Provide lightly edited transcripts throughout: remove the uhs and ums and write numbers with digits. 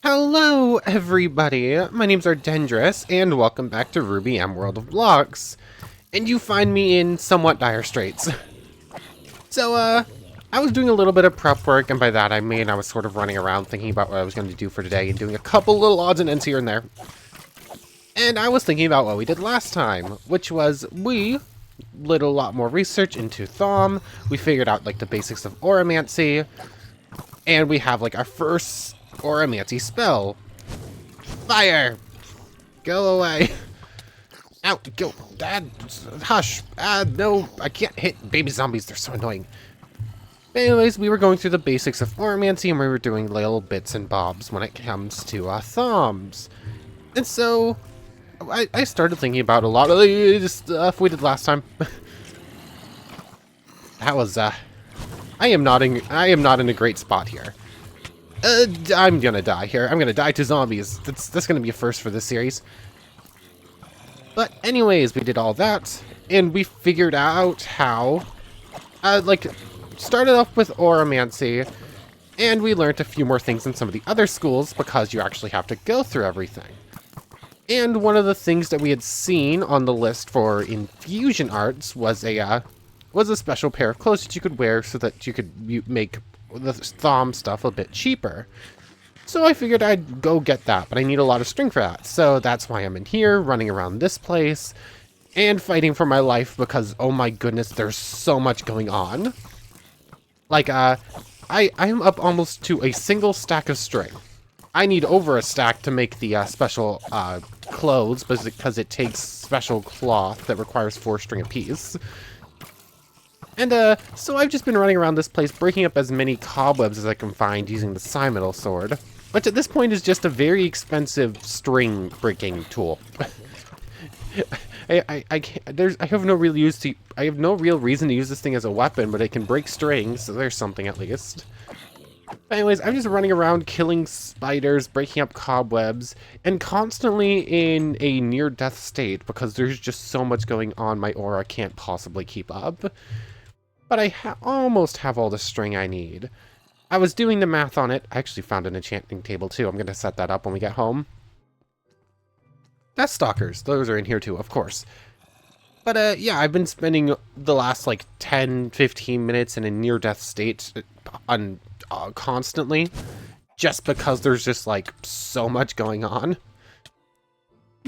Hello, everybody. My name's Ardendris, and welcome back to RWBYM World of Blocks. And you find me in somewhat dire straits. So, I was doing a little bit of prep work, and by that I mean I was sort of running around thinking about what I was going to do for today and doing a couple little odds and ends here and there. And I was thinking about what we did last time, which was we did a lot more research into Thom. We figured out like the basics of Oromancy, and we have like our first Oromancy spell. Fire! Go away. Out, go. Dad, hush. No, I can't hit baby zombies. They're so annoying. Anyways, we were going through the basics of Oromancy, and we were doing little bits and bobs when it comes to Thoms. And so, I started thinking about a lot of the stuff we did last time. That was, I am not in a great spot here. I'm gonna die here. I'm gonna die to zombies. That's gonna be a first for this series. But anyways, we did all that, and we figured out how, started off with Oromancy, and we learned a few more things in some of the other schools because you actually have to go through everything. And one of the things that we had seen on the list for infusion arts was a special pair of clothes that you could wear so that you could make the Thom stuff a bit cheaper. So I figured I'd go get that, but I need a lot of string for that. So that's why I'm in here, running around this place, and fighting for my life because, oh my goodness, there's so much going on. Like, I'm up almost to a single stack of string. I need over a stack to make the special clothes, because it takes special cloth that requires 4 string apiece. And, so I've just been running around this place, breaking up as many cobwebs as I can find using the Simetal sword. Which at this point is just a very expensive string breaking tool. I have no real reason to use this thing as a weapon, but it can break strings, so there's something at least. But anyways, I'm just running around killing spiders, breaking up cobwebs, and constantly in a near-death state because there's just so much going on my aura can't possibly keep up. But I almost have all the string I need. I was doing the math on it. I actually found an enchanting table too. I'm going to set that up when we get home. Death Stalkers. Those are in here too, of course. But yeah, I've been spending the last like 10, 15 minutes in a near-death state constantly. Just because there's just like so much going on.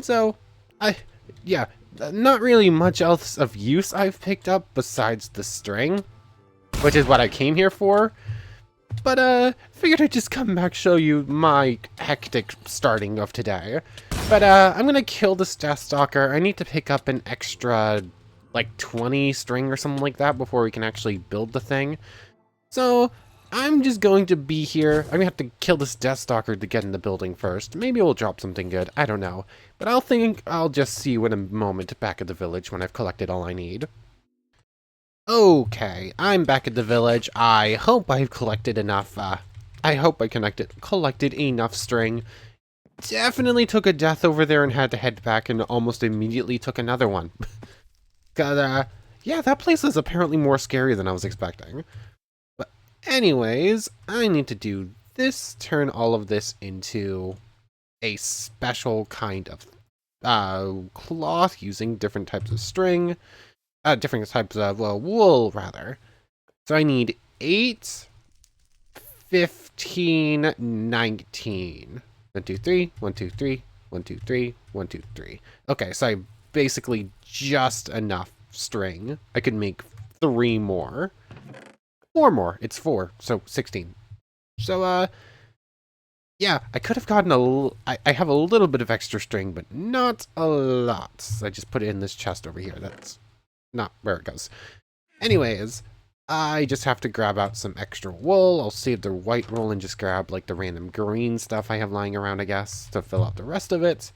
So, yeah, not really much else of use I've picked up besides the string. Which is what I came here for. But, figured I'd just come back show you my hectic starting of today. But, I'm gonna kill this Deathstalker. I need to pick up an extra, like, 20 string or something like that before we can actually build the thing. So, I'm just going to be here. I'm gonna have to kill this Deathstalker to get in the building first. Maybe we'll drop something good. I don't know. But I'll just see you in a moment back at the village when I've collected all I need. Okay, I'm back at the village. I hope I've collected enough, I hope I collected enough string. Definitely took a death over there and had to head back and almost immediately took another one. Cause, yeah, that place is apparently more scary than I was expecting. But anyways, I need to do this, turn all of this into a special kind of, cloth using different types of string. Different types of, well, wool, rather. So I need 8, 15, 19. 1, 2, 3, 1, 2, 3, 1, 2, 3, 1, 2, 3. Okay, so I basically just enough string. I could make 3 more. 4 more. It's 4, so 16. So, yeah, I could have gotten I have a little bit of extra string, but not a lot. So I just put it in this chest over here. That's not where it goes. Anyways, I just have to grab out some extra wool. I'll save the white wool and just grab like the random green stuff I have lying around, I guess, to fill out the rest of it.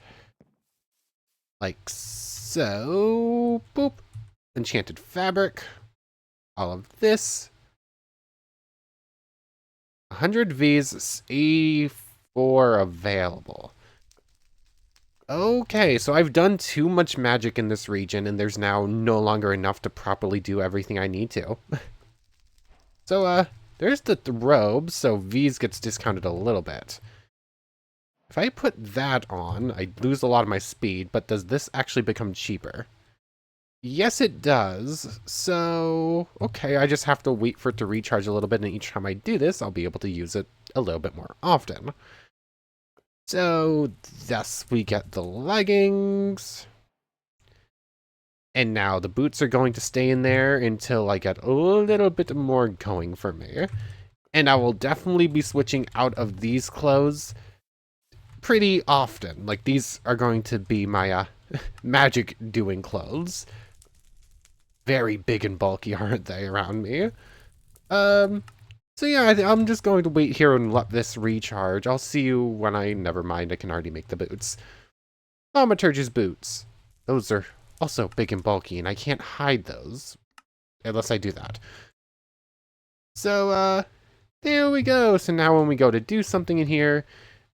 Like so. Boop. Enchanted fabric. All of this. 100 V's E4 available. Okay, so I've done too much magic in this region, and there's now no longer enough to properly do everything I need to. So, there's the robe, so V's gets discounted a little bit. If I put that on, I lose a lot of my speed, but does this actually become cheaper? Yes, it does. So, okay, I just have to wait for it to recharge a little bit, and each time I do this, I'll be able to use it a little bit more often. So, thus we get the leggings. And now the boots are going to stay in there until I get a little bit more going for me. And I will definitely be switching out of these clothes pretty often. Like, these are going to be my magic doing clothes. Very big and bulky, aren't they, around me? So yeah, I'm just going to wait here and let this recharge. I'll see you when never mind, I can already make the boots. Thaumaturge's boots. Those are also big and bulky, and I can't hide those. Unless I do that. So, there we go. So now when we go to do something in here,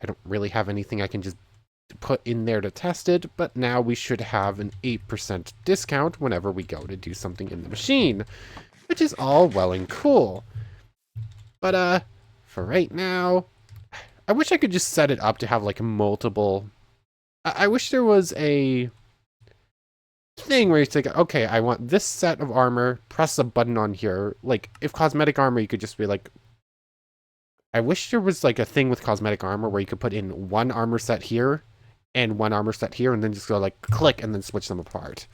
I don't really have anything I can just put in there to test it, but now we should have an 8% discount whenever we go to do something in the machine, which is all well and cool. But, for right now, I wish I could just set it up to have, like, multiple... I wish there was a thing where you say, okay, I want this set of armor, press a button on here. Like, if cosmetic armor, you could just be like... I wish there was, like, a thing with cosmetic armor where you could put in one armor set here, and one armor set here, and then just go, like, click, and then switch them apart.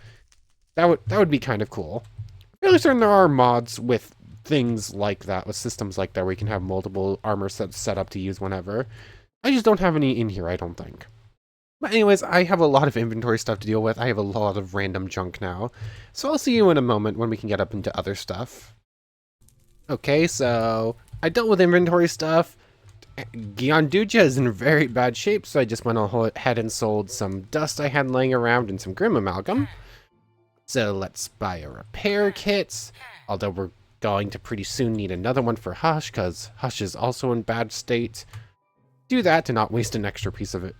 That would be kind of cool. I'm really certain there are mods with things like that, with systems like that, where you can have multiple armor sets set up to use whenever. I just don't have any in here, I don't think. But anyways, I have a lot of inventory stuff to deal with. I have a lot of random junk now. So I'll see you in a moment when we can get up into other stuff. Okay, so I dealt with inventory stuff. Gyanduja is in very bad shape, so I just went ahead and sold some dust I had laying around and some Grimm amalgam. So let's buy a repair kit, although we're going to pretty soon need another one for Hush, because Hush is also in bad state. Do that to not waste an extra piece of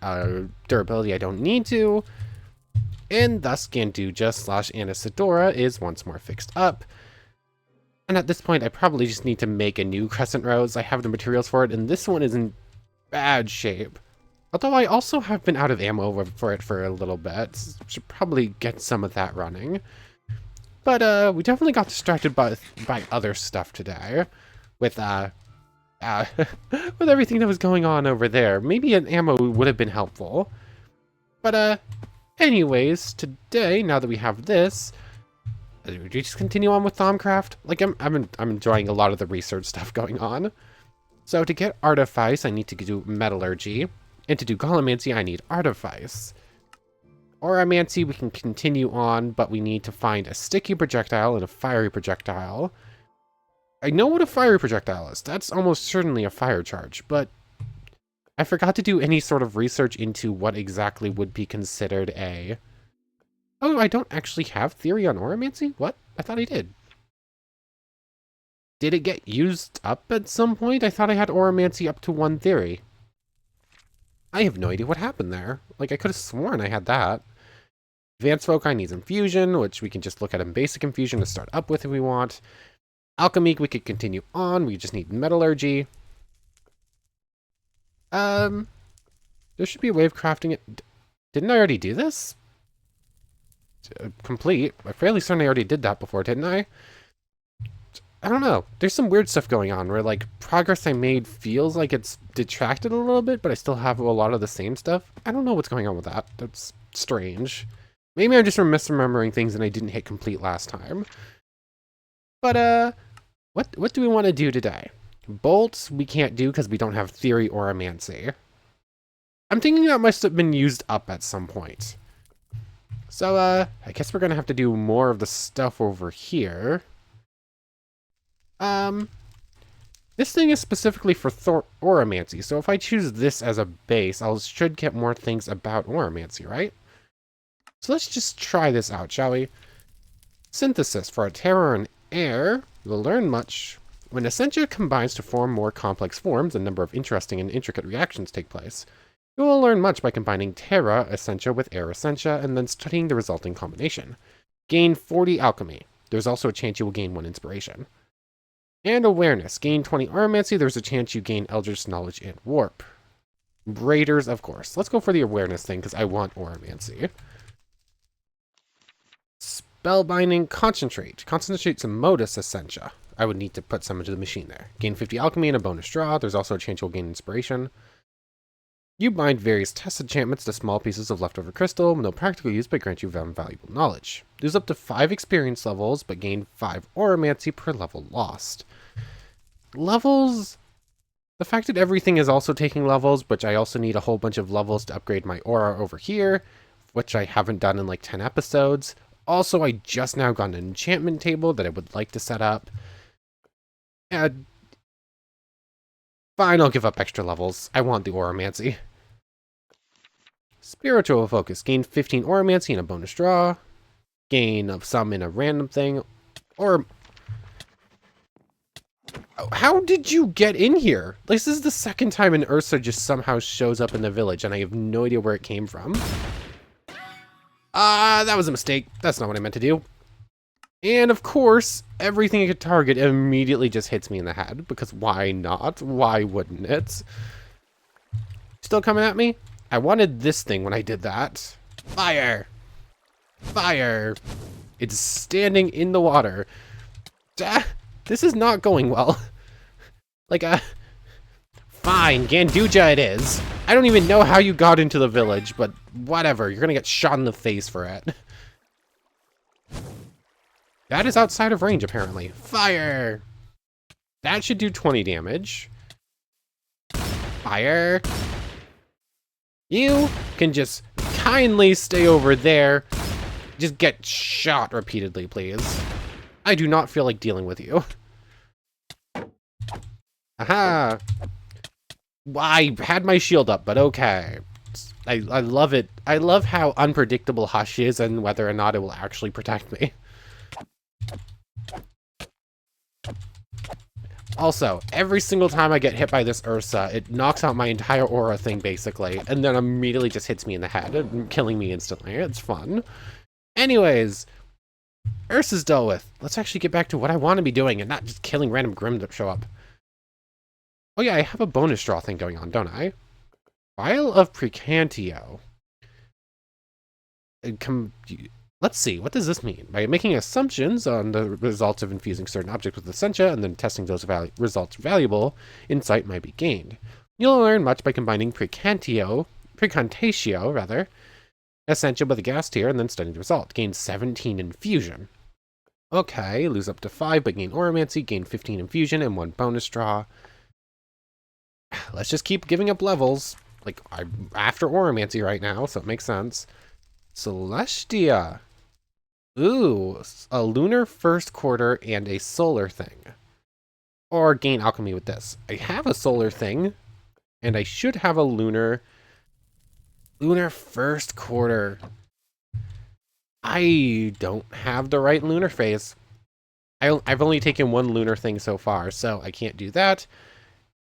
durability I don't need to. And thus Gyanduja / Anisadora is once more fixed up. And at this point, I probably just need to make a new Crescent Rose. I have the materials for it, and this one is in bad shape. Although I also have been out of ammo for it for a little bit. Should probably get some of that running. But we definitely got distracted by other stuff today. With with everything that was going on over there. Maybe an ammo would have been helpful. But anyways, today, now that we have this, do we just continue on with Thaumcraft? Like, I'm enjoying a lot of the research stuff going on. So to get Artifice, I need to do Metallurgy. And to do Gollemancy, I need Artifice. Auramancy, we can continue on, but we need to find a sticky projectile and a fiery projectile. I know what a fiery projectile is. That's almost certainly a fire charge, but I forgot to do any sort of research into what exactly would be considered a... Oh, I don't actually have theory on Auramancy? What? I thought I did. Did it get used up at some point? I thought I had Auramancy up to 1 theory. I have no idea what happened there. Like, I could have sworn I had that. Advanced Foci needs Infusion, which we can just look at in Basic Infusion to start up with if we want. Alchemy, we could continue on. We just need Metallurgy. There should be a way of crafting it. Didn't I already do this? Complete. I'm fairly certain I already did that before, didn't I? I don't know. There's some weird stuff going on where, like, progress I made feels like it's detracted a little bit, but I still have a lot of the same stuff. I don't know what's going on with that. That's strange. Maybe I'm just misremembering things and I didn't hit complete last time. But, what do we want to do today? Bolts, we can't do because we don't have Theory or Amancy. I'm thinking that must have been used up at some point. So, I guess we're gonna have to do more of the stuff over here. This thing is specifically for Auramancy, so if I choose this as a base, I should get more things about Auramancy, right? So let's just try this out, shall we? Synthesis. For a terror and air, you'll learn much. When Essentia combines to form more complex forms, a number of interesting and intricate reactions take place. You will learn much by combining Terra Essentia with Air Essentia and then studying the resulting combination. Gain 40 alchemy. There's also a chance you will gain 1 inspiration. And awareness. Gain 20 Auramancy. There's a chance you gain Eldritch Knowledge and Warp. Raiders, of course. Let's go for the awareness thing, because I want Oromancy. Spellbinding, Concentrate. Concentrate's a modus essentia. I would need to put some into the machine there. Gain 50 alchemy and a bonus draw. There's also a chance you'll gain inspiration. You bind various test enchantments to small pieces of leftover crystal, no practical use, but grant you valuable knowledge. Lose up to 5 experience levels, but gain 5 Oromancy per level lost. Levels... The fact that everything is also taking levels, which I also need a whole bunch of levels to upgrade my aura over here, which I haven't done in like 10 episodes. Also, I just now got an enchantment table that I would like to set up. Fine, I'll give up extra levels. I want the Oromancy. Spiritual Focus. Gain 15 Oromancy and a bonus draw. Gain of some in a random thing. Or... How did you get in here? This is the second time an Ursa just somehow shows up in the village, and I have no idea where it came from. That was a mistake. That's not what I meant to do. And of course, everything I could target immediately just hits me in the head, because why not? Why wouldn't it? Still coming at me? I wanted this thing when I did that. Fire! Fire! It's standing in the water. This is not going well. Like, fine, Ganduja it is. I don't even know how you got into the village, but whatever. You're gonna get shot in the face for it. That is outside of range, apparently. Fire! That should do 20 damage. Fire! You can just kindly stay over there. Just get shot repeatedly, please. I do not feel like dealing with you. Aha! I had my shield up, but okay. I love it. I love how unpredictable Hush is and whether or not it will actually protect me. Also, every single time I get hit by this Ursa, it knocks out my entire aura thing, basically, and then immediately just hits me in the head, killing me instantly. It's fun. Anyways, Ursa's dealt with. Let's actually get back to what I want to be doing and not just killing random Grimm that show up. Oh yeah, I have a bonus draw thing going on, don't I? Vial of Precantio. Let's see, what does this mean? By making assumptions on the results of infusing certain objects with Essentia and then testing those results valuable, insight might be gained. You'll learn much by combining Precantatio, Essentia with a gas tier and then studying the result. Gain 17 infusion. Okay, lose up to 5 but gain Oromancy, gain 15 infusion and 1 bonus draw. Let's just keep giving up levels. Like, I'm after Oromancy right now, so it makes sense. Celestia. Ooh, a lunar first quarter and a solar thing. Or gain alchemy with this. I have a solar thing, and I should have a lunar first quarter. I don't have the right lunar phase. I've only taken 1 lunar thing so far, so I can't do that.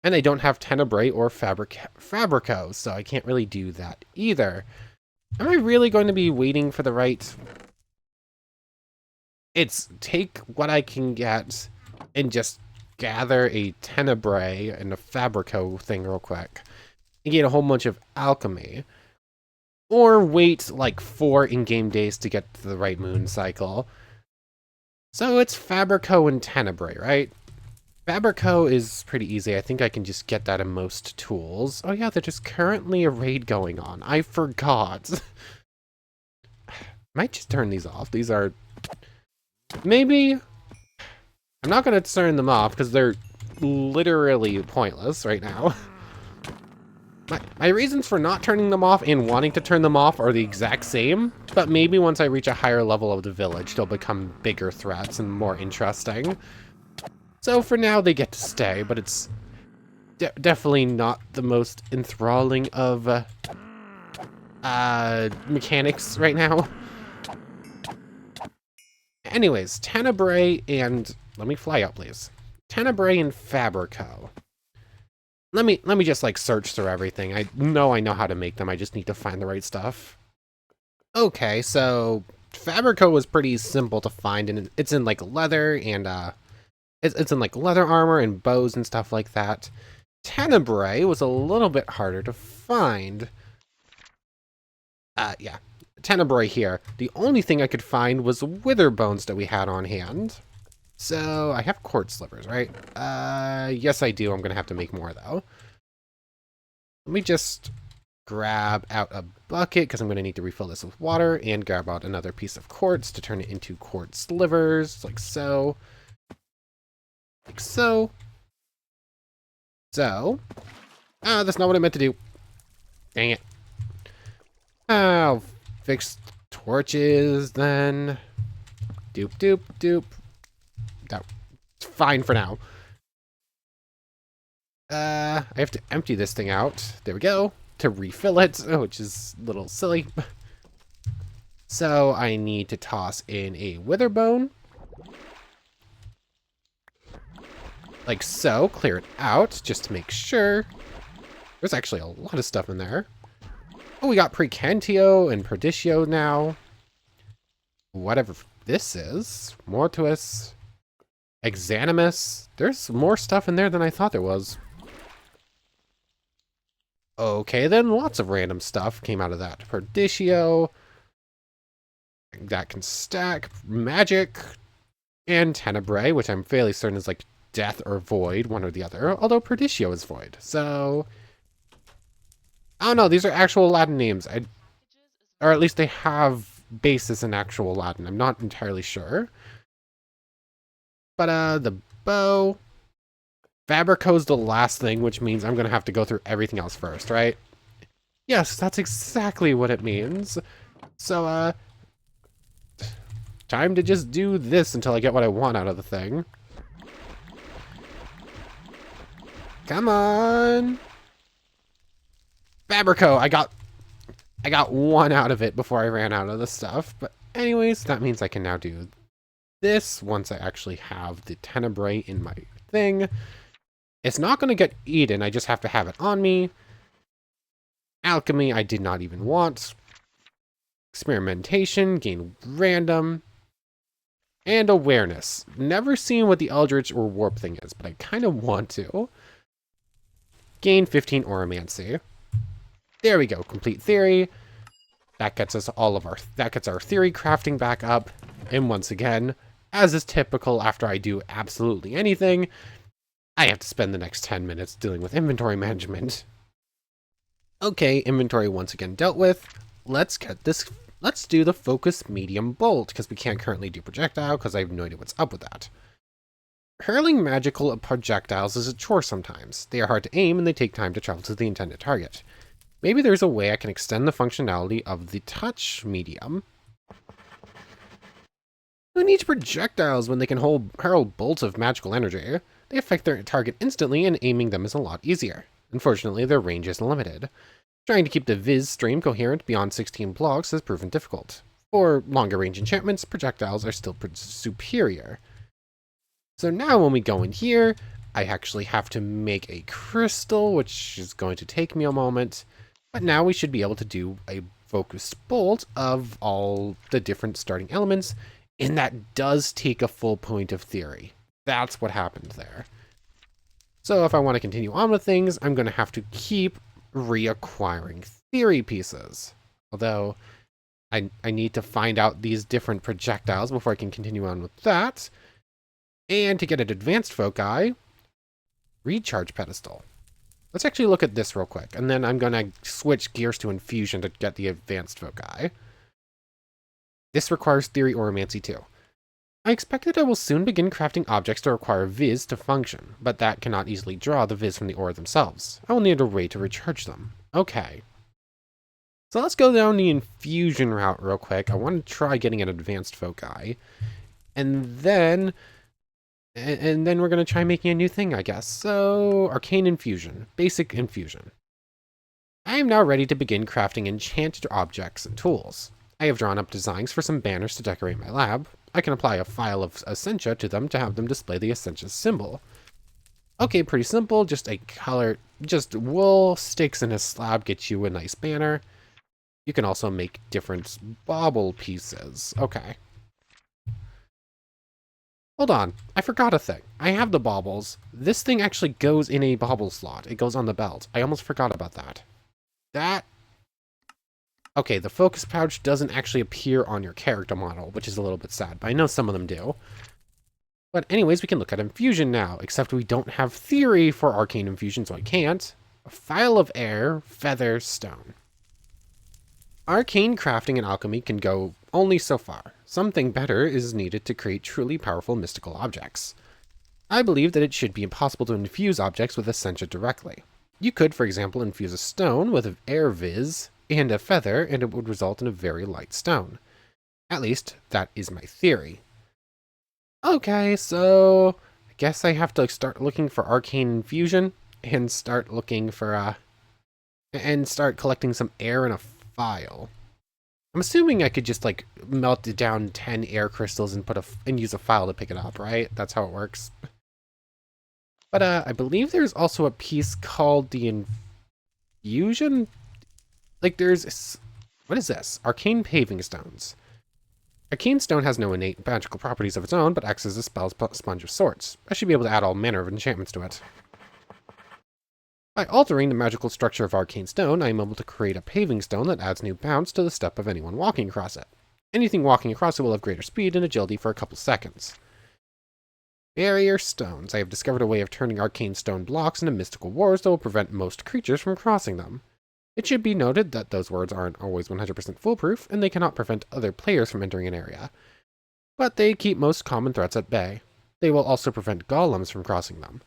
And I don't have Tenebrae or Fabrico, so I can't really do that either. Am I really going to be waiting for the right... It's take what I can get and just gather a Tenebrae and a Fabrico thing real quick. And get a whole bunch of alchemy. Or wait like 4 in-game days to get to the right moon cycle. So it's Fabrico and Tenebrae, right? Fabrico is pretty easy. I think I can just get that in most tools. Oh yeah, there's just currently a raid going on. I forgot. Might just turn these off. These are... Maybe... I'm not going to turn them off because they're literally pointless right now. My reasons for not turning them off and wanting to turn them off are the exact same, but maybe once I reach a higher level of the village, they'll become bigger threats and more interesting. So for now, they get to stay, but it's definitely not the most enthralling of mechanics right now. Anyways, Tenebrae and... Let me fly out, please. Tenebrae and Fabrico. Let me just, like, search through everything. I know how to make them. I just need to find the right stuff. Okay, so... Fabrico was pretty simple to find, and it's in, like, leather and, It's in, like, leather armor and bows and stuff like that. Tenebrae was a little bit harder to find... yeah. Tenebrae here. The only thing I could find was wither bones that we had on hand. So, I have quartz slivers, right? Yes I do. I'm going to have to make more, though. Let me just grab out a bucket, because I'm going to need to refill this with water, and grab out another piece of quartz to turn it into quartz slivers, like so. Like so. So. That's not what I meant to do. Dang it. I'll fix torches, then. Doop, doop, doop. That's fine for now. I have to empty this thing out. There we go. To refill it, which is a little silly. So I need to toss in a wither bone. Like so. Clear it out just to make sure. There's actually a lot of stuff in there. Oh, we got Precantio and Perdicio now. Whatever this is. Mortuus. Exanimus. There's more stuff in there than I thought there was. Okay, then lots of random stuff came out of that. Perdicio. That can stack. Magic. And Tenebrae, which I'm fairly certain is like death or void, one or the other. Although Perdicio is void. So... I don't know, these are actual Latin names. Or at least they have basis in actual Latin. I'm not entirely sure. But, the bow. Fabrico's the last thing, which means I'm going to have to go through everything else first, right? Yes, that's exactly what it means. So, time to just do this until I get what I want out of the thing. Come on! Fabrico, I got one out of it before I ran out of the stuff. But anyways, that means I can now do this once I actually have the Tenebrae in my thing. It's not going to get eaten, I just have to have it on me. Alchemy, I did not even want. Experimentation, gain random. And awareness. Never seen what the Eldritch or Warp thing is, but I kind of want to. Gain 15 Oromancy. There we go, complete theory. That gets us that gets our theory crafting back up. And once again, as is typical after I do absolutely anything, I have to spend the next 10 minutes dealing with inventory management. Okay, inventory once again dealt with. Let's do the focus medium bolt, because we can't currently do projectile, because I have no idea what's up with that. Hurling magical projectiles is a chore sometimes. They are hard to aim, and they take time to travel to the intended target. Maybe there's a way I can extend the functionality of the touch medium. Who needs projectiles when they can hurl bolts of magical energy? They affect their target instantly, and aiming them is a lot easier. Unfortunately, their range is limited. Trying to keep the Viz stream coherent beyond 16 blocks has proven difficult. For longer range enchantments, projectiles are still superior. So now when we go in here, I actually have to make a crystal, which is going to take me a moment. But now we should be able to do a focused bolt of all the different starting elements, and that does take a full point of theory. That's what happened there. So if I want to continue on with things, I'm going to have to keep reacquiring theory pieces. Although, I need to find out these different projectiles before I can continue on with that. And to get an advanced foci, recharge pedestal. Let's actually look at this real quick, and then I'm going to switch gears to infusion to get the advanced foci. This requires theory oromancy too. I expect that I will soon begin crafting objects to require Viz to function, but that cannot easily draw the Viz from the ore themselves. I will need a way to recharge them. Okay. So let's go down the infusion route real quick. I want to try getting an advanced foci. And then we're going to try making a new thing, I guess. So, arcane infusion. Basic infusion. I am now ready to begin crafting enchanted objects and tools. I have drawn up designs for some banners to decorate my lab. I can apply a file of Essentia to them to have them display the Essentia symbol. Okay, pretty simple. Just wool, sticks, and a slab gets you a nice banner. You can also make different bauble pieces. Okay. Hold on, I forgot a thing. I have the baubles. This thing actually goes in a bauble slot. It goes on the belt. I almost forgot about that. that... Okay, the focus pouch doesn't actually appear on your character model, which is a little bit sad, but I know some of them do. But anyways, we can look at infusion now, except we don't have theory for arcane infusion, so I can't. A phial of air, feather, stone. Arcane crafting and alchemy can go only so far. Something better is needed to create truly powerful mystical objects. I believe that it should be impossible to infuse objects with Essentia directly. You could, for example, infuse a stone with an air viz and a feather, and it would result in a very light stone. At least, that is my theory. Okay, so I guess I have to start looking for arcane infusion and start looking for and start collecting some air in a phial. I'm assuming I could just like melt it down 10 air crystals and and use a phial to pick it up, right? That's how it works. But I believe there's also a piece called the infusion. Like there's, what is this? Arcane paving stones. Arcane stone has no innate magical properties of its own, but acts as a spell sponge of sorts. I should be able to add all manner of enchantments to it. By altering the magical structure of arcane stone, I am able to create a paving stone that adds new bounce to the step of anyone walking across it. Anything walking across it will have greater speed and agility for a couple seconds. Barrier stones. I have discovered a way of turning arcane stone blocks into mystical wards that will prevent most creatures from crossing them. It should be noted that those wards aren't always 100% foolproof, and they cannot prevent other players from entering an area. But they keep most common threats at bay. They will also prevent golems from crossing them.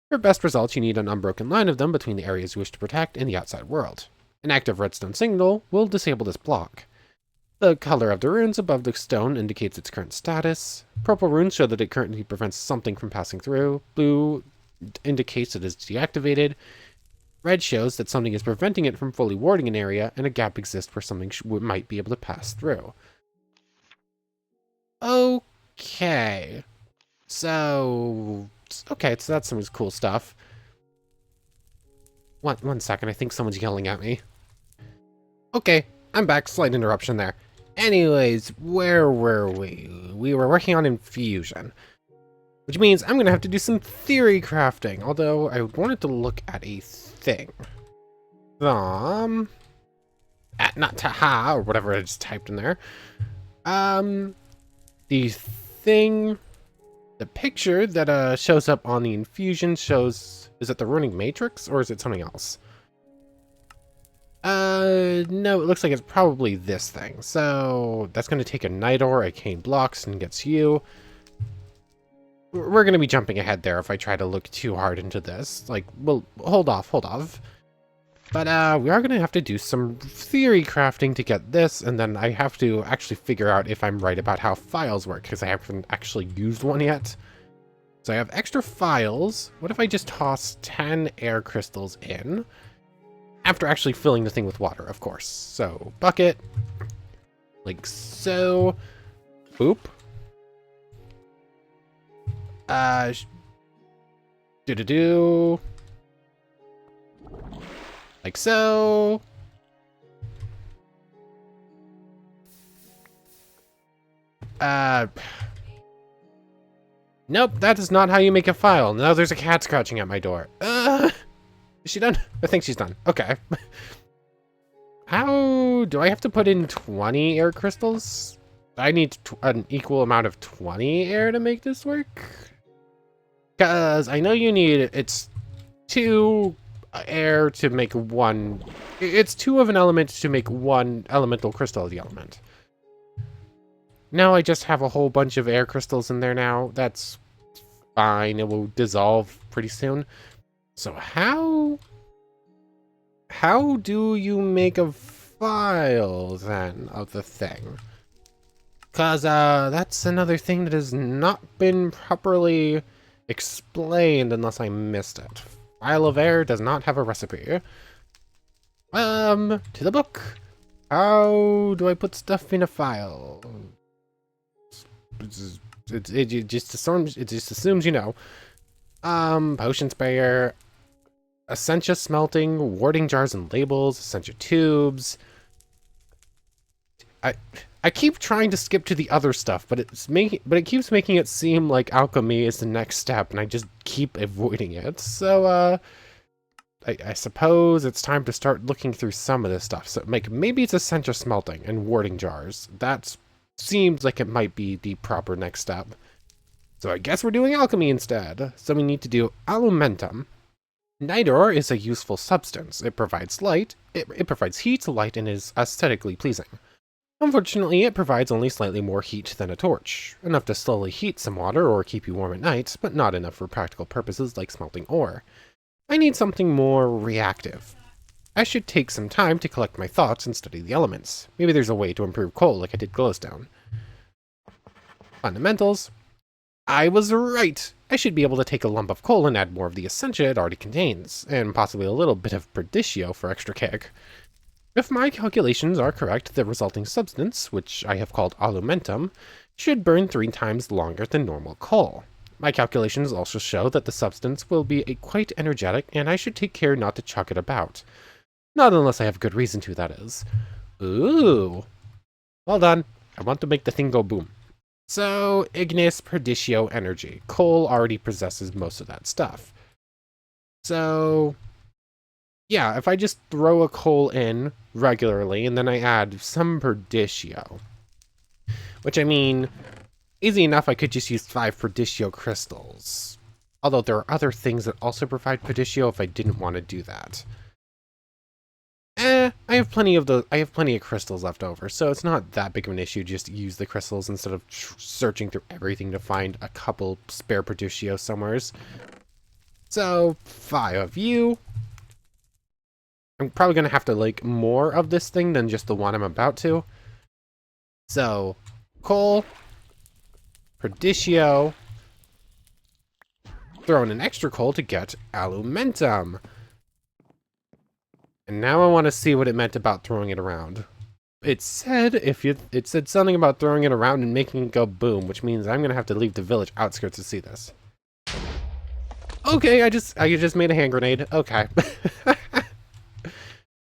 For best results, you need an unbroken line of them between the areas you wish to protect and the outside world. An active redstone signal will disable this block. The color of the runes above the stone indicates its current status. Purple runes show that it currently prevents something from passing through. Blue indicates it is deactivated. Red shows that something is preventing it from fully warding an area, and a gap exists where something might be able to pass through. Okay. So that's some cool stuff. One second, I think someone's yelling at me. Okay, I'm back. Slight interruption there. Anyways, where were we? We were working on infusion, which means I'm going to have to do some theory crafting, although I wanted to look at a thing. Not taha, or whatever I just typed in there. The thing, the picture that shows up on the infusion shows, is it the running matrix, or is it something else? No, it looks like it's probably this thing. So that's going to take a night ore, arcane blocks, and gets you. We're going to be jumping ahead there if I try to look too hard into this. Like, well, hold off. But we are going to have to do some theory crafting to get this, and then I have to actually figure out if I'm right about how files work, because I haven't actually used one yet. So I have extra files. What if I just toss 10 air crystals in? After actually filling the thing with water, of course. So, bucket. Like so. Boop. Do-do-do. Like so. Nope, that is not how you make a file. Now there's a cat scratching at my door. Is she done? I think she's done. Okay. How do I have to put in 20 air crystals? I need an equal amount of 20 air to make this work. Because I know you need, it's 2 air to make 1. It's 2 of an element to make 1 elemental crystal of the element. Now I just have a whole bunch of air crystals in there now. That's fine. It will dissolve pretty soon. So how do you make a file then of the thing? Because that's another thing that has not been properly explained unless I missed it. File of air does not have a recipe. To the book. How do I put stuff in a file? It just assumes you know. Potion sprayer, Essentia smelting, warding jars and labels, Essentia tubes. I keep trying to skip to the other stuff, but it keeps making it seem like alchemy is the next step, and I just keep avoiding it. So I suppose it's time to start looking through some of this stuff. So, like, maybe it's essentia smelting and warding jars. That seems like it might be the proper next step. So I guess we're doing alchemy instead. So we need to do alumentum. Nidor is a useful substance. It provides light, it provides heat, light, and is aesthetically pleasing. Unfortunately, it provides only slightly more heat than a torch, enough to slowly heat some water or keep you warm at night, but not enough for practical purposes like smelting ore. I need something more reactive. I should take some time to collect my thoughts and study the elements. Maybe there's a way to improve coal like I did glowstone. Fundamentals. I was right! I should be able to take a lump of coal and add more of the essentia it already contains, and possibly a little bit of perditio for extra kick. If my calculations are correct, the resulting substance, which I have called alumentum, should burn 3 times longer than normal coal. My calculations also show that the substance will be quite energetic, and I should take care not to chuck it about. Not unless I have good reason to, that is. Ooh. Well done. I want to make the thing go boom. So, ignis, perditio, energy. Coal already possesses most of that stuff. So, yeah, if I just throw a coal in regularly and then I add some perditio, which I mean, easy enough, I could just use 5 perditio crystals. Although there are other things that also provide perditio if I didn't want to do that. I have plenty of crystals left over, so it's not that big of an issue. Just use the crystals instead of searching through everything to find a couple spare perditio somewheres. So 5 of you. I'm probably gonna have to like more of this thing than just the one I'm about to. So coal, perditio, throw in an extra coal to get alumentum. And now I want to see what it meant about throwing it around. It said it said something about throwing it around and making it go boom, which means I'm gonna have to leave the village outskirts to see this. Okay, I just made a hand grenade. Okay.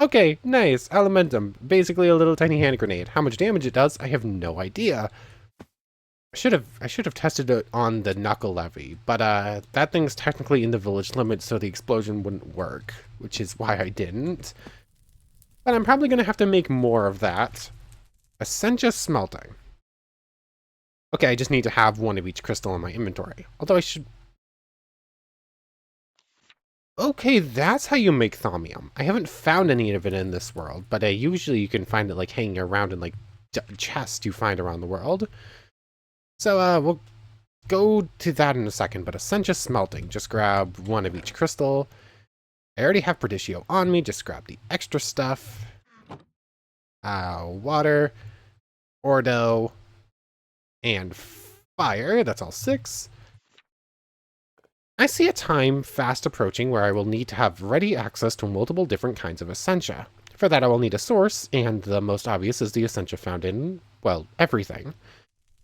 Okay, nice. Alumentum. Basically a little tiny hand grenade. How much damage it does, I have no idea. I should have tested it on the knuckle levy, but that thing's technically in the village limits, so the explosion wouldn't work, which is why I didn't. But I'm probably gonna have to make more of that. Essentia smelting. Okay, I just need to have 1 of each crystal in my inventory. Although I should... Okay, that's how you make thaumium. I haven't found any of it in this world, but usually you can find it like hanging around in like chests you find around the world. So we'll go to that in a second, but essentia smelting. Just grab 1 of each crystal. I already have perditio on me, just grab the extra stuff. Water, ordo, and fire. That's all 6. I see a time fast approaching where I will need to have ready access to multiple different kinds of essentia. For that I will need a source, and the most obvious is the essentia found in, well, everything.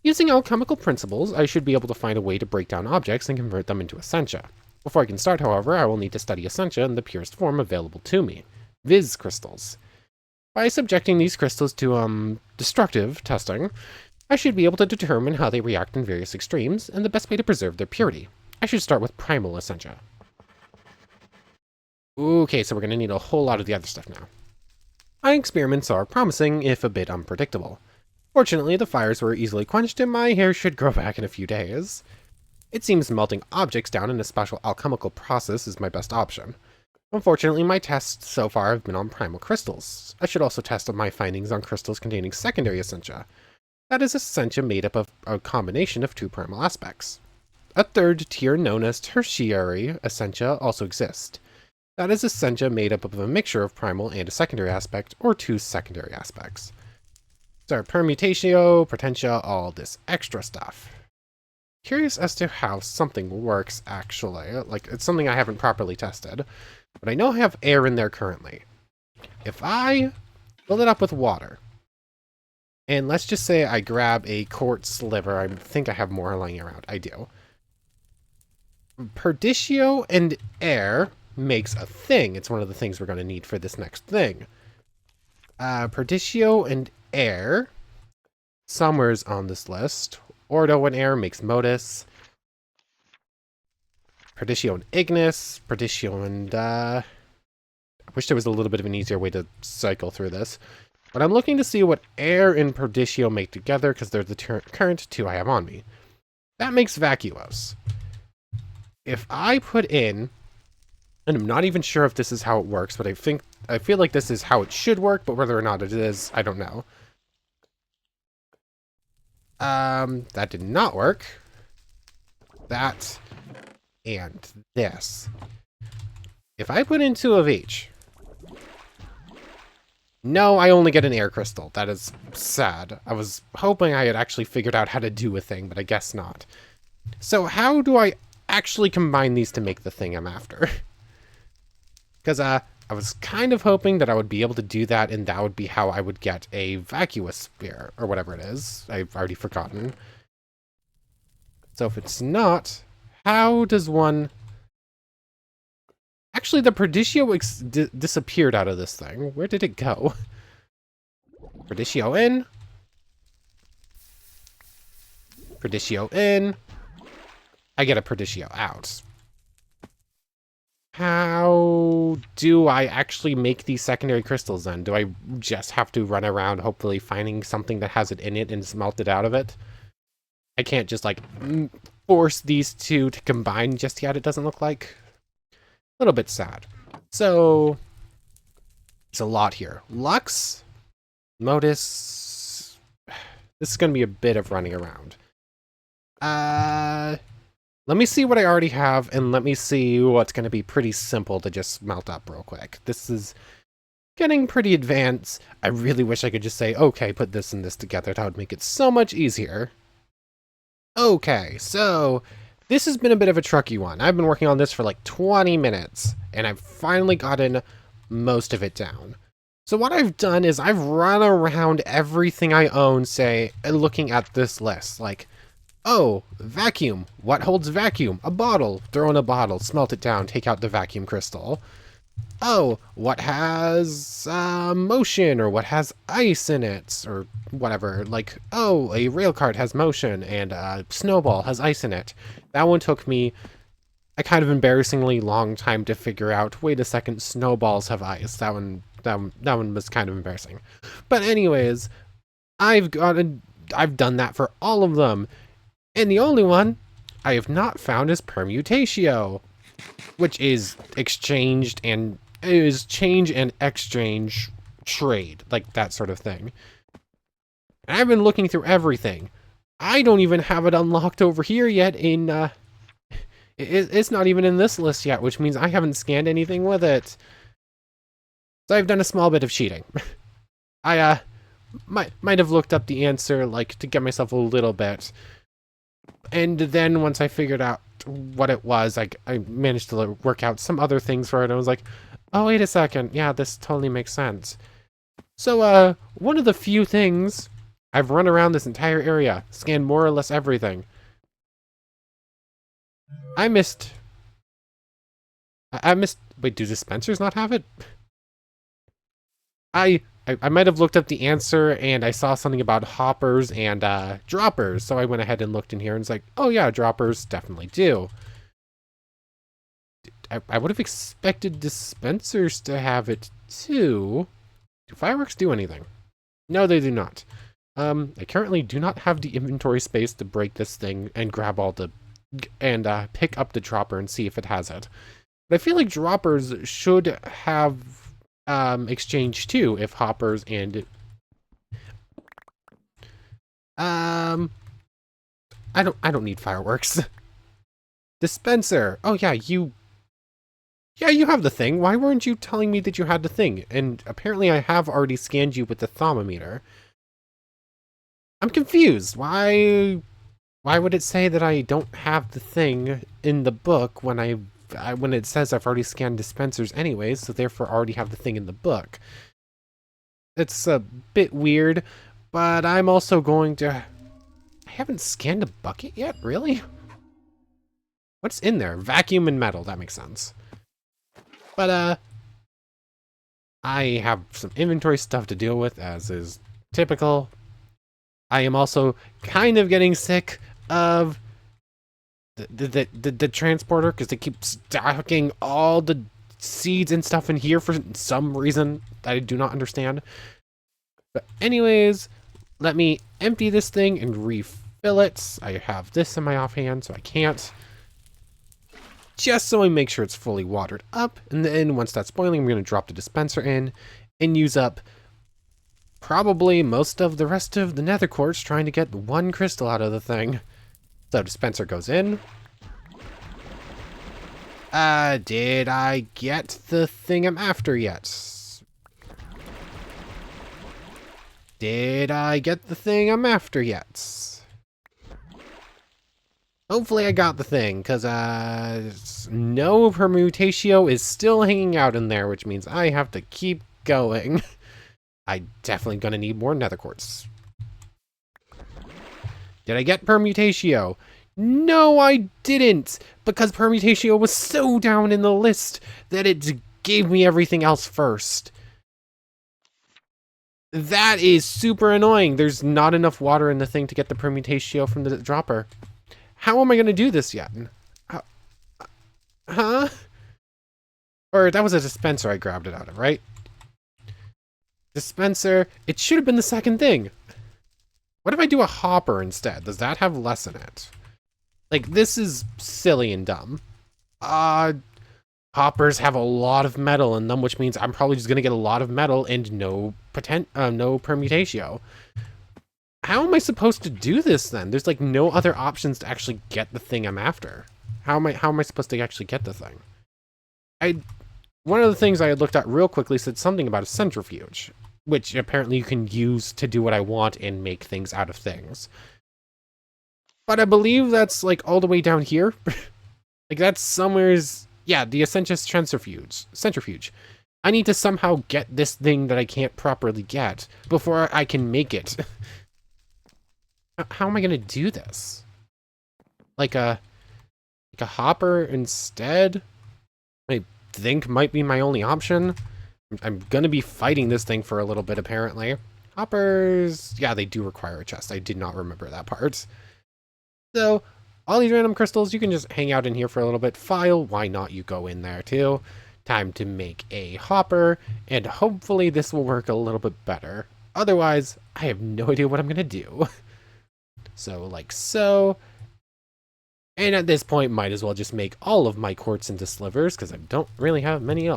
Using alchemical principles, I should be able to find a way to break down objects and convert them into essentia. Before I can start, however, I will need to study essentia in the purest form available to me, viz crystals. By subjecting these crystals to, destructive testing, I should be able to determine how they react in various extremes, and the best way to preserve their purity. I should start with primal essentia. Okay, so we're going to need a whole lot of the other stuff now. My experiments are promising, if a bit unpredictable. Fortunately, the fires were easily quenched and my hair should grow back in a few days. It seems melting objects down in a special alchemical process is my best option. Unfortunately, my tests so far have been on primal crystals. I should also test my findings on crystals containing secondary essentia. That is essentia made up of a combination of 2 primal aspects. A third tier known as tertiary essentia also exists. That is essentia made up of a mixture of primal and a secondary aspect, or 2 secondary aspects. So permutatio, potentia, all this extra stuff. Curious as to how something works, actually. Like, it's something I haven't properly tested. But I know I have air in there currently. If I fill it up with water, and let's just say I grab a quartz sliver, I think I have more lying around. I do. Perditio and air makes a thing. It's one of the things we're going to need for this next thing. Perditio and air, somewhere's on this list. Ordo and air makes modus. Perditio and ignis. Perditio and Wish there was a little bit of an easier way to cycle through this. But I'm looking to see what air and Perdicio make together, because they're the current two I have on me. That makes vacuous. If I put in, and I'm not even sure if this is how it works, but I feel like this is how it should work, but whether or not it is, I don't know. That did not work. That and this. If I put in 2 of each. No, I only get an air crystal. That is sad. I was hoping I had actually figured out how to do a thing, but I guess not. So how do I actually combine these to make the thing I'm after? Because I was kind of hoping that I would be able to do that, and that would be how I would get a vacuous sphere, or whatever it is. I've already forgotten. So if it's not, how does one... Actually, the Perdicio disappeared out of this thing. Where did it go? Perdicio in. Perdicio in. I get a Perdicio out. How do I actually make these secondary crystals then? Do I just have to run around hopefully finding something that has it in it and smelt it out of it? I can't just like force these two to combine just yet, it doesn't look like. A little bit sad. So, it's a lot here. Lux, Modus. This is going to be a bit of running around. Let me see what I already have, and let me see what's going to be pretty simple to just melt up real quick. This is getting pretty advanced. I really wish I could just say, okay, put this and this together. That would make it so much easier. Okay, so... this has been a bit of a trucky one. I've been working on this for like 20 minutes, and I've finally gotten most of it down. So what I've done is I've run around everything I own, say, looking at this list. Like, oh, vacuum. What holds vacuum? A bottle. Throw in a bottle, smelt it down, take out the vacuum crystal. Oh, what has motion, or what has ice in it, or whatever. Like, oh, a rail cart has motion, and a snowball has ice in it. That one took me a kind of embarrassingly long time to figure out. Wait a second, snowballs have ice. That one was kind of embarrassing. But anyways, I've done that for all of them, and the only one I have not found is permutatio, which is exchanged and is change and exchange trade, like that sort of thing. And I've been looking through everything. I don't even have it unlocked over here yet in, it's not even in this list yet, which means I haven't scanned anything with it. So I've done a small bit of cheating. I, might have looked up the answer, like, to get myself a little bit. And then once I figured out what it was, I managed to work out some other things for it, and I was like, oh, wait a second, yeah, this totally makes sense. So, one of the few things, I've run around this entire area, scanned more or less everything. I missed, wait, do dispensers not have it? I might have looked up the answer, and I saw something about hoppers and droppers, so I went ahead and looked in here and was like, oh yeah, droppers definitely do. I would have expected dispensers to have it too. Do fireworks do anything? No, they do not. I currently do not have the inventory space to break this thing and grab all the... and pick up the dropper and see if it has it. But I feel like droppers should have... exchange too, if hoppers and I don't need fireworks. Dispenser. Oh yeah, you have the thing. Why weren't you telling me that you had the thing? And apparently I have already scanned you with the thermometer. I'm confused. Why would it say that I don't have the thing in the book when when it says I've already scanned dispensers anyways, so therefore already have the thing in the book? It's a bit weird, but I'm also going to... I haven't scanned a bucket yet, really? What's in there? Vacuum and metal, that makes sense. But, I have some inventory stuff to deal with, as is typical. I am also kind of getting sick of the transporter, because they keep stocking all the seeds and stuff in here for some reason that I do not understand. But anyways, let me empty this thing and refill it. I have this in my offhand, so I can't. Just so I make sure it's fully watered up. And then once that's boiling, I'm going to drop the dispenser in and use up probably most of the rest of the nether quartz trying to get one crystal out of the thing. So dispenser goes in. Did I get the thing I'm after yet? Did I get the thing I'm after yet? Hopefully I got the thing, because, no permutatio is still hanging out in there, which means I have to keep going. I'm definitely gonna need more nether quartz. Did I get permutatio? No, I didn't, because permutatio was so down in the list that it gave me everything else first. That is super annoying. There's not enough water in the thing to get the permutatio from the dropper. How am I going to do this yet? Huh? Or that was a dispenser I grabbed it out of, right? Dispenser. It should have been the second thing. What if I do a hopper instead? Does that have less in it? Like, this is silly and dumb. Hoppers have a lot of metal in them, which means I'm probably just going to get a lot of metal and no permutatio. How am I supposed to do this then? There's like no other options to actually get the thing I'm after. How am I supposed to actually get the thing? One of the things I had looked at real quickly said something about a centrifuge, which apparently you can use to do what I want and make things out of things. But I believe that's like all the way down here. Like that's somewhere's, yeah, the Essentious centrifuge. I need to somehow get this thing that I can't properly get before I can make it. How am I gonna do this? Like a hopper instead? I think might be my only option. I'm gonna be fighting this thing for a little bit apparently. Hoppers, yeah, they do require a chest. I did not remember that part. So, all these random crystals, you can just hang out in here for a little bit. File, why not you go in there too? Time to make a hopper, and hopefully this will work a little bit better. Otherwise, I have no idea what I'm gonna do. So, like so. And at this point, might as well just make all of my quartz into slivers, because I don't really have many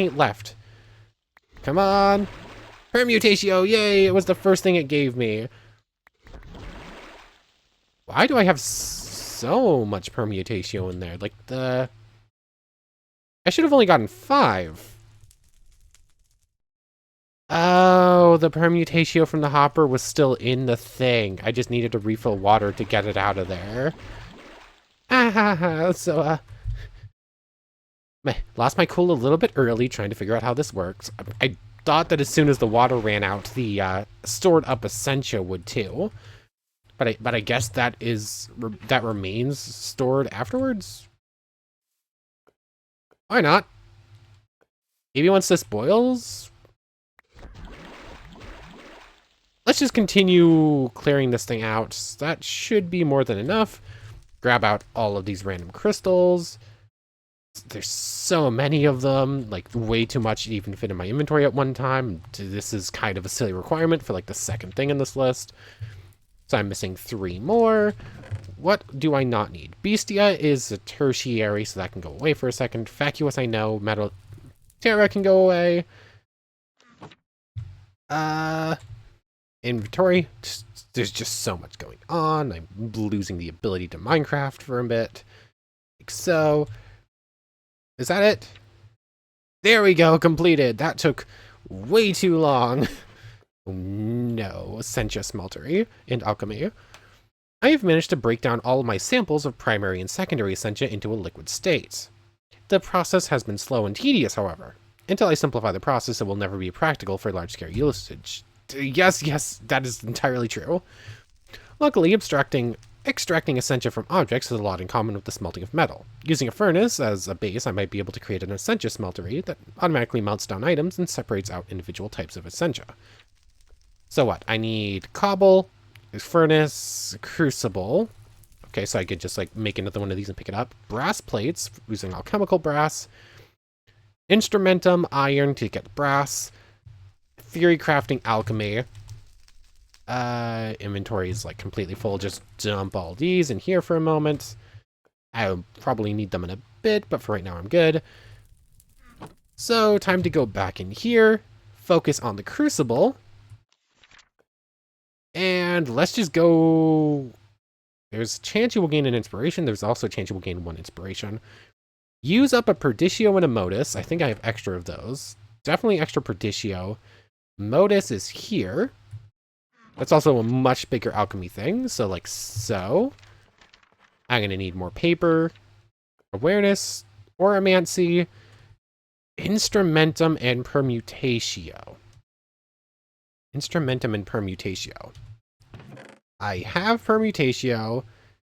left. Come on! Permutatio, yay! It was the first thing it gave me. Why do I have so much permutatio in there? Like I should have only gotten 5. Oh, the permutatio from the hopper was still in the thing. I just needed to refill water to get it out of there. So, lost my cool a little bit early trying to figure out how this works. I thought that as soon as the water ran out, the stored up Essentia would too. But I guess that remains stored afterwards? Why not? Maybe once this boils? Let's just continue clearing this thing out. That should be more than enough. Grab out all of these random crystals. There's so many of them, like way too much to even fit in my inventory at one time. This is kind of a silly requirement for like the second thing in this list. So I'm missing 3 more. What do I not need? Bestia is a tertiary, so that can go away for a second. Vacuous, I know. Metal Terra can go away. Inventory. There's just so much going on. I'm losing the ability to Minecraft for a bit. Like so. Is that it? There we go, completed. That took way too long. Oh no, Essentia Smeltery and Alchemy. I have managed to break down all of my samples of primary and secondary Essentia into a liquid state. The process has been slow and tedious, however. Until I simplify the process, it will never be practical for large-scale usage. Yes, that is entirely true. Luckily, extracting Essentia from objects has a lot in common with the smelting of metal. Using a furnace as a base, I might be able to create an Essentia Smeltery that automatically melts down items and separates out individual types of Essentia. So what? I need cobble, furnace, crucible. Okay, so I could just like make another one of these and pick it up. Brass plates, using alchemical brass. Instrumentum, iron to get brass. Fury crafting, alchemy. Inventory is like completely full. Just dump all these in here for a moment. I'll probably need them in a bit, but for right now I'm good. So time to go back in here, focus on the crucible, and let's just go. There's a chance you will gain an inspiration. There's also a chance you will gain 1 inspiration. Use up a Perdicio and a Modus. I think I have extra of those. Definitely extra Perdicio. Modus is here. That's also a much bigger alchemy thing. So like so. I'm going to need more paper, awareness, oromancy, instrumentum, and permutatio. Instrumentum and permutatio. I have permutatio.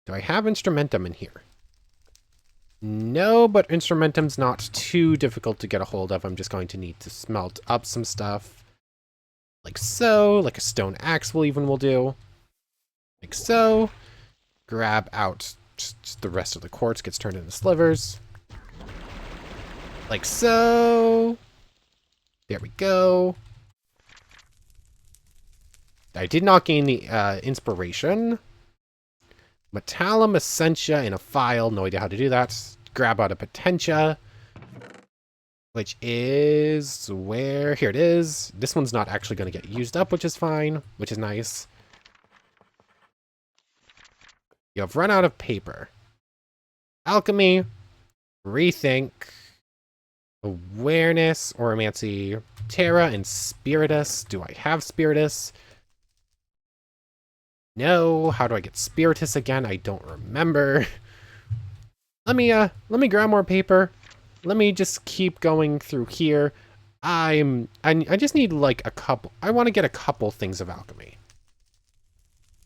Do I have instrumentum in here? No, but instrumentum's not too difficult to get a hold of. I'm just going to need to smelt up some stuff. Like so. Like a stone axe will do. Like so. Grab out just the rest of the quartz, gets turned into slivers. Like so. There we go. I did not gain the inspiration. Metallum, Essentia in a file. No idea how to do that. Grab out a Potentia. Which is where? Here it is. This one's not actually going to get used up, which is fine. Which is nice. You have run out of paper. Alchemy. Rethink. Awareness. Oromancy. Terra and Spiritus. Do I have Spiritus? No. How do I get Spiritus again? I don't remember. Let me grab more paper. Let me just keep going through here. I just need like a couple. I want to get a couple things of alchemy.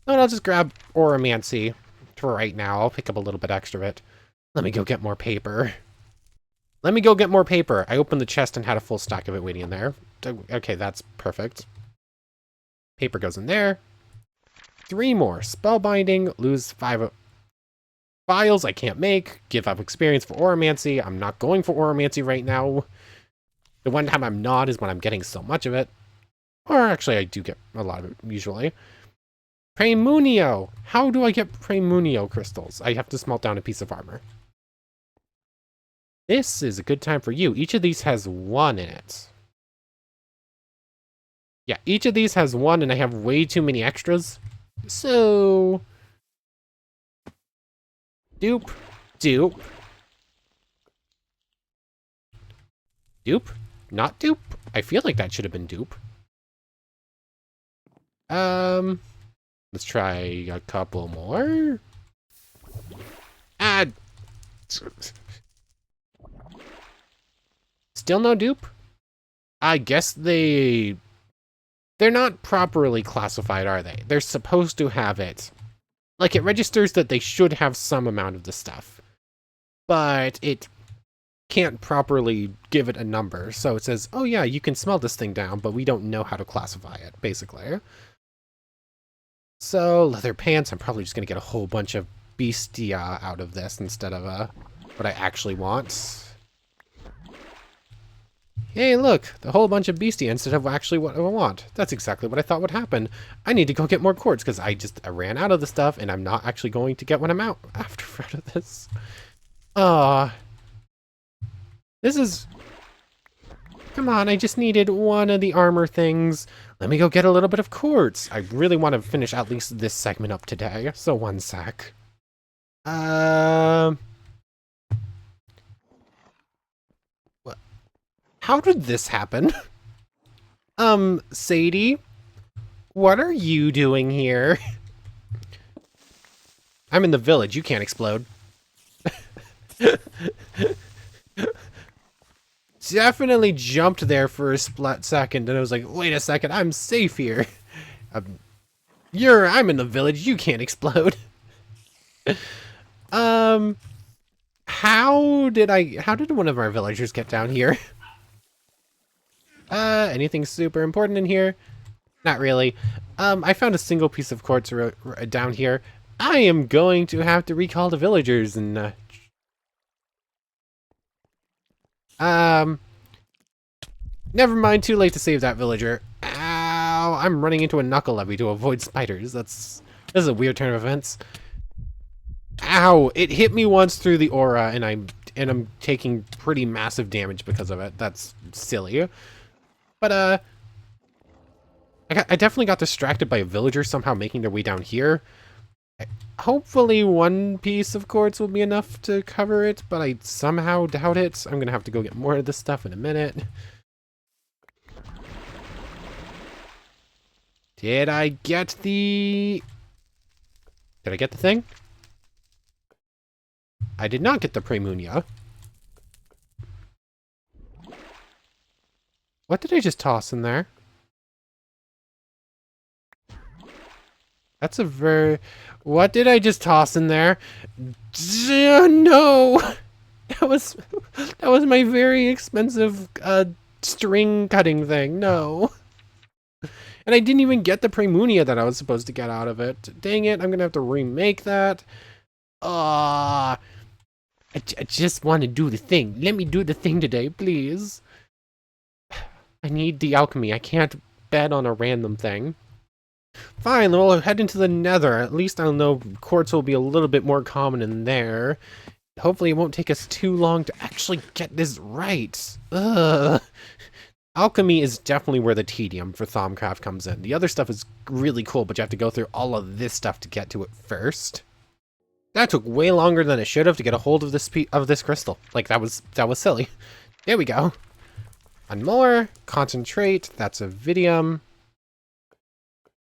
And I'll just grab oromancy for right now. I'll pick up a little bit extra of it. Let me go get more paper. Let me go get more paper. I opened the chest and had a full stack of it waiting in there. Okay, that's perfect. Paper goes in there. 3 more. Spellbinding. Lose 5 files I can't make. Give up experience for oromancy. I'm not going for oromancy right now. The one time I'm not is when I'm getting so much of it. Or actually, I do get a lot of it, usually. Praemunio. How do I get Praemunio crystals? I have to smelt down a piece of armor. This is a good time for you. Each of these has 1 in it. Yeah, each of these has 1, and I have way too many extras. So... Dupe. Dupe. Dupe? Not dupe? I feel like that should have been dupe. Let's try a couple more. Ah! Still no dupe? I guess they're not properly classified, are they? They're supposed to have it. Like, it registers that they should have some amount of the stuff. But it can't properly give it a number. So it says, oh yeah, you can smell this thing down, but we don't know how to classify it, basically. So, leather pants, I'm probably just going to get a whole bunch of bestia out of this instead of what I actually want. Hey, look, the whole bunch of bestia instead of actually what I want. That's exactly what I thought would happen. I need to go get more quartz because I ran out of the stuff and I'm not actually going to get when I'm out of this. This is... Come on, I just needed one of the armor things. Let me go get a little bit of quartz. I really want to finish at least this segment up today, so 1 sec. What? How did this happen? Sadie? What are you doing here? I'm in the village, you can't explode. Definitely jumped there for a split second, and I was like, wait a second, I'm safe here. I'm in the village, you can't explode. How did one of our villagers get down here? Anything super important in here? Not really. I found a single piece of quartz down here. I am going to have to recall the villagers and, Never mind, too late to save that villager. Ow, I'm running into a knuckle levy to avoid spiders. This is a weird turn of events. Ow, it hit me once through the aura and I'm taking pretty massive damage because of it. That's silly. But I definitely got distracted by a villager somehow making their way down here. Hopefully one piece of quartz will be enough to cover it, but I somehow doubt it. I'm gonna have to go get more of this stuff in a minute. Did I get the thing? I did not get the Premunia. What did I just toss in there? That's a very... What did I just toss in there? No! That was my very expensive string cutting thing. No. And I didn't even get the Premunia that I was supposed to get out of it. Dang it, I'm gonna have to remake that. I just want to do the thing. Let me do the thing today, please. I need the alchemy. I can't bet on a random thing. Fine, we'll head into the nether. At least I'll know quartz will be a little bit more common in there. Hopefully it won't take us too long to actually get this right. Ugh. Alchemy is definitely where the tedium for Thaumcraft comes in. The other stuff is really cool, but you have to go through all of this stuff to get to it first. That took way longer than it should have to get a hold of this crystal. Like, that was silly. There we go. One more. Concentrate. That's a Vidium.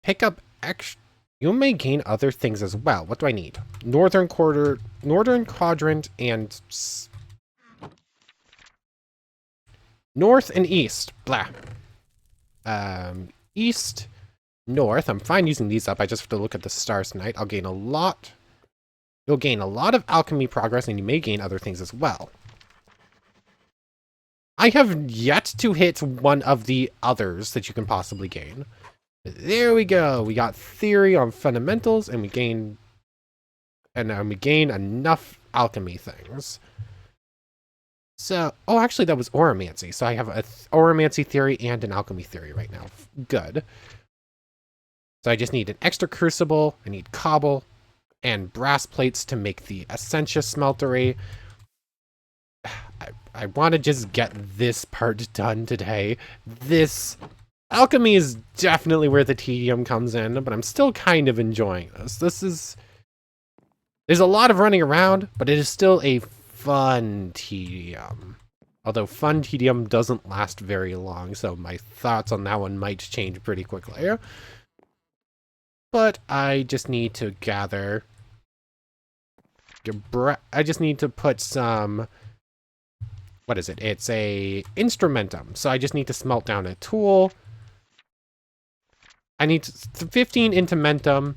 Pick up extra. You may gain other things as well. What do I need? Northern quadrant, and north and east. Blah. East, north. I'm fine using these up. I just have to look at the stars tonight. I'll gain a lot. You'll gain a lot of alchemy progress, and you may gain other things as well. I have yet to hit one of the others that you can possibly gain. There we go. We got theory on fundamentals, and we gain enough alchemy things. So, oh, actually, that was oromancy. So I have a oromancy theory and an alchemy theory right now. Good. So I just need an extra crucible. I need cobble and brass plates to make the Essentia smeltery. I want to just get this part done today. This alchemy is definitely where the tedium comes in, but I'm still kind of enjoying this. There's a lot of running around, but it is still a fun tedium. Although fun tedium doesn't last very long, so my thoughts on that one might change pretty quickly. But I just need to gather... I just need to put some... What is it? It's a instrumentum. So I just need to smelt down a tool. I need 15 instrumentum,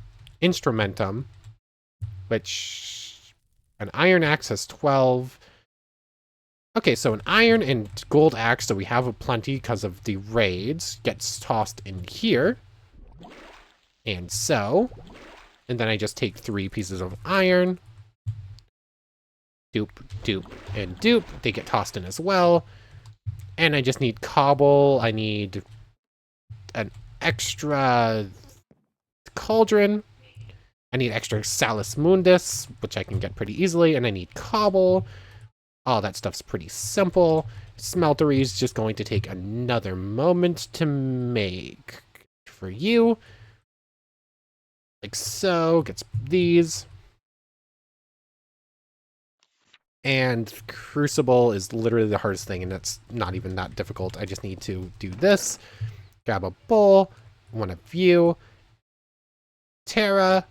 which an iron axe has 12. Okay, so an iron and gold axe, so we have a plenty because of the raids, gets tossed in here. And so, and then I just take 3 pieces of iron. Dupe, dupe, and dupe. They get tossed in as well. And I just need cobble. I need an extra cauldron. I need extra Salus Mundus, which I can get pretty easily. And I need cobble. All that stuff's pretty simple. Smeltery is just going to take another moment to make. For you. Like so. Gets these. And Crucible is literally the hardest thing, and it's not even that difficult. I just need to do this. Grab a bowl, one of you, Terra,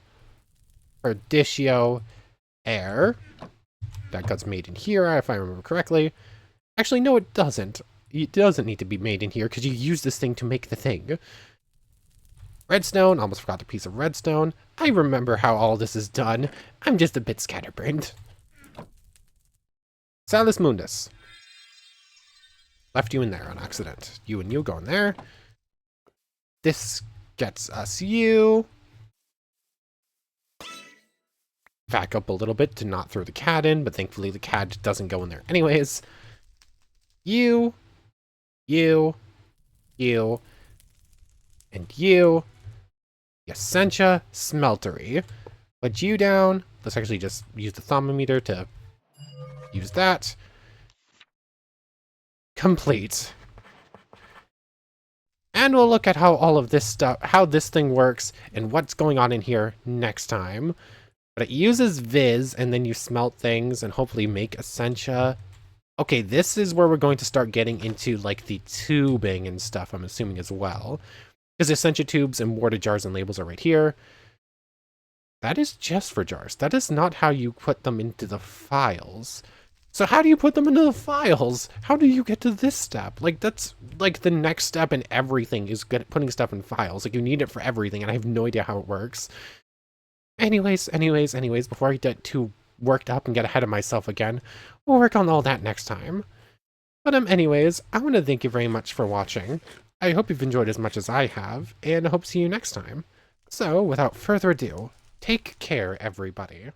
Perdicio, Air. That gets made in here, if I remember correctly. Actually, no, it doesn't. It doesn't need to be made in here, because you use this thing to make the thing. Redstone, almost forgot the piece of redstone. I remember how all this is done. I'm just a bit scatterbrained. Salus Mundus. Left you in there on accident. You and you go in there. This gets us you. Back up a little bit to not throw the cat in, but thankfully the cat doesn't go in there anyways. You, you, you, and you. Essentia Smeltery. Put you down. Let's actually just use the thermometer to use that. Complete. And we'll look at how all of this stuff, how this thing works, and what's going on in here next time. But it uses Viz, and then you smelt things and hopefully make Essentia. Okay, this is where we're going to start getting into, like, the tubing and stuff, I'm assuming, as well. Because Essentia tubes and water jars and labels are right here. That is just for jars. That is not how you put them into the files. So how do you put them into the files? How do you get to this step? Like, that's, like, the next step in everything is putting stuff in files. Like, you need it for everything, and I have no idea how it works. Anyways, before I get too worked up and get ahead of myself again, we'll work on all that next time. But anyways, I want to thank you very much for watching. I hope you've enjoyed as much as I have, and I hope to see you next time. So, without further ado, take care, everybody.